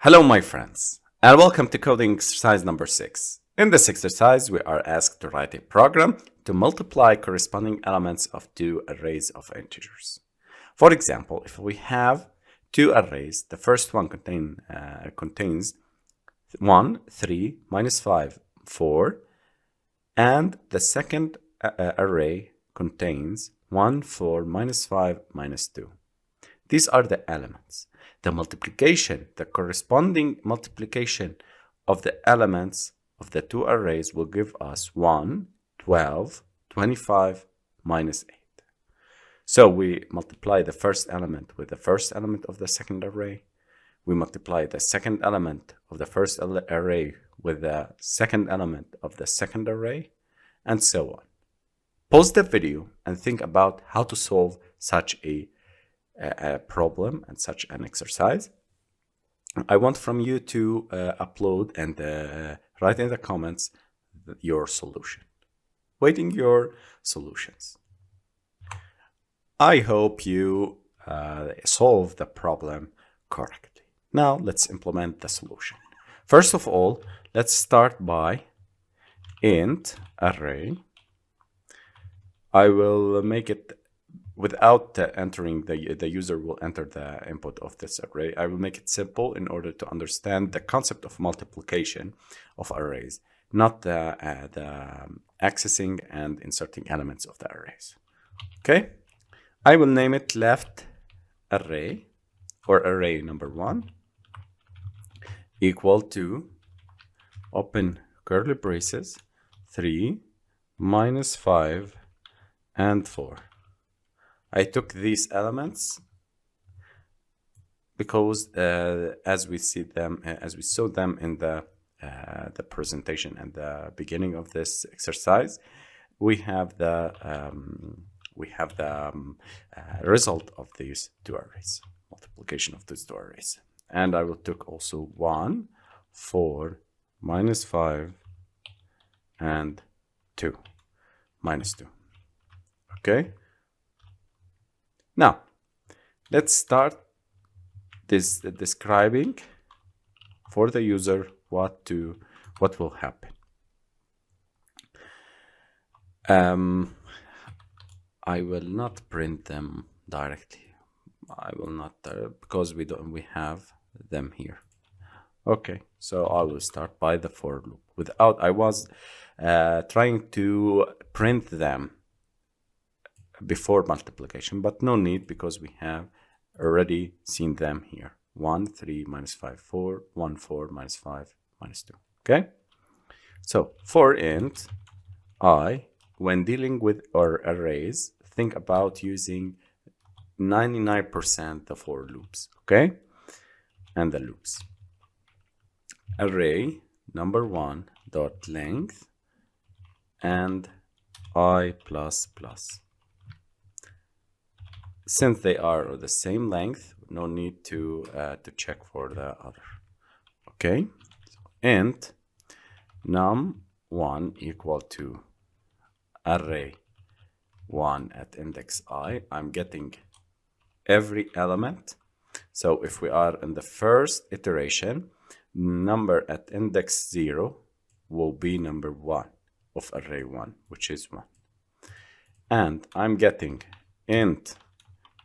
Hello, my friends, and welcome to coding exercise number 6. In this exercise, we are asked to write a program to multiply corresponding elements of two arrays of integers. For example, if we have two arrays, the first one contains 1, 3, minus 5, 4, and the second array contains 1, 4, minus 5, minus 2. These are the elements. The corresponding multiplication of the elements of the two arrays will give us 1, 12, 25, minus 8. So we multiply the first element with the first element of the second array. We multiply the second element of the first array with the second element of the second array, and so on. Pause the video and think about how to solve such a problem and such an exercise. I want from you to upload and write in the comments your solution. Waiting your solutions. I hope you solve the problem correctly. Now let's implement the solution. First of all, let's start by int array. I will make it without entering, the user will enter the input of this array. I will make it simple in order to understand the concept of multiplication of arrays, not the accessing and inserting elements of the arrays. Okay, I will name it left array or array number 1 equal to open curly braces 3 minus 5 and 4. I took these elements because as we saw them in the presentation and the beginning of this exercise, we have the result of these two arrays, multiplication of these two arrays. And I will take also 1, 4, minus 5, and 2, minus 2. Okay. Now, let's start this describing for the user what will happen. I will not print them directly. I will not because we have them here. Okay, so I will start by the for loop. I was trying to print them before multiplication, but no need because we have already seen them here. 1, 3, minus 5, 4, 1, 4, minus 5, minus 2. Okay, so for int I, when dealing with our arrays, think about using 99% the for loops. Okay, and the loops. Array number 1 dot length and I plus plus. Since they are the same length, no need to check for the other. Okay, so int num1 equal to array 1 at index I. I'm getting every element. So if we are in the first iteration, number at index 0 will be number 1 of array 1, which is 1. And I'm getting int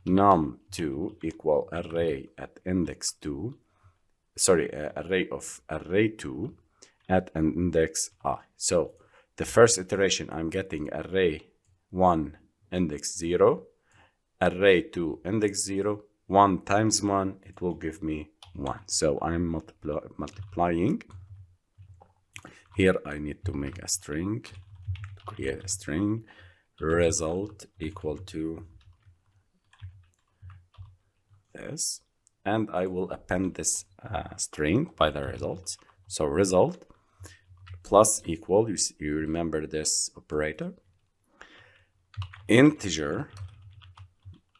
num2 equal array at index 2, array of array 2 at an index I. So the first iteration I'm getting array 1 index 0, array 2 index 0, 1 times 1, it will give me 1. So I'm multiplying. Here I need to make a string, to create a string, result equal to this, and I will append this string by the results. So result plus equal, you remember this operator, integer,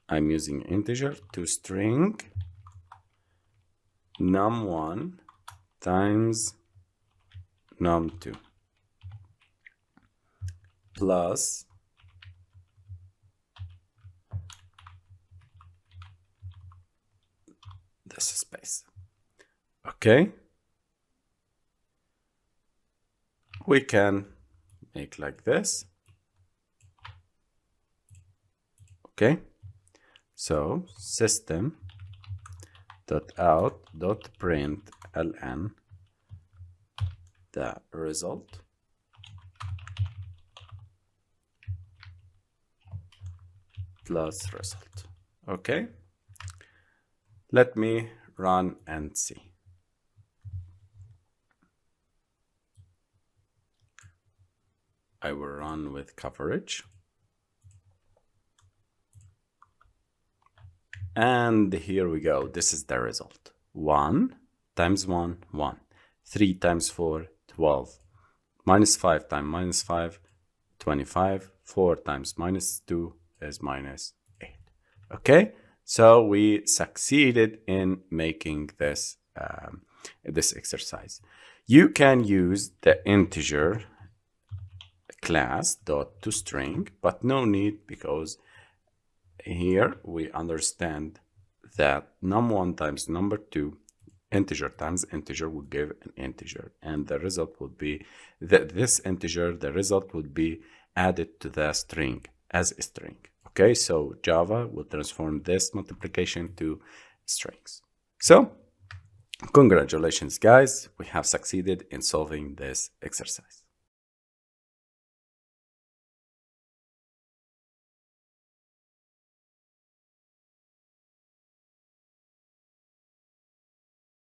I'm using integer, to string num1 times num2 plus this space. Okay. We can make like this. Okay. So system.out.println the result plus result. Okay. Let me run and see. I will run with coverage. And here we go. This is the result. 1 times 1, 1. 3 times 4, 12. Minus 5 times minus 5, 25. 4 times minus 2 is minus 8. Okay, so we succeeded in making this, this exercise. You can use the integer class dot toString, but no need, because here we understand that num1 times num2, integer times integer would give an integer, and the result would be that this integer, the result would be added to the string as a string. Okay, so Java will transform this multiplication to strings. So congratulations guys, we have succeeded in solving this exercise.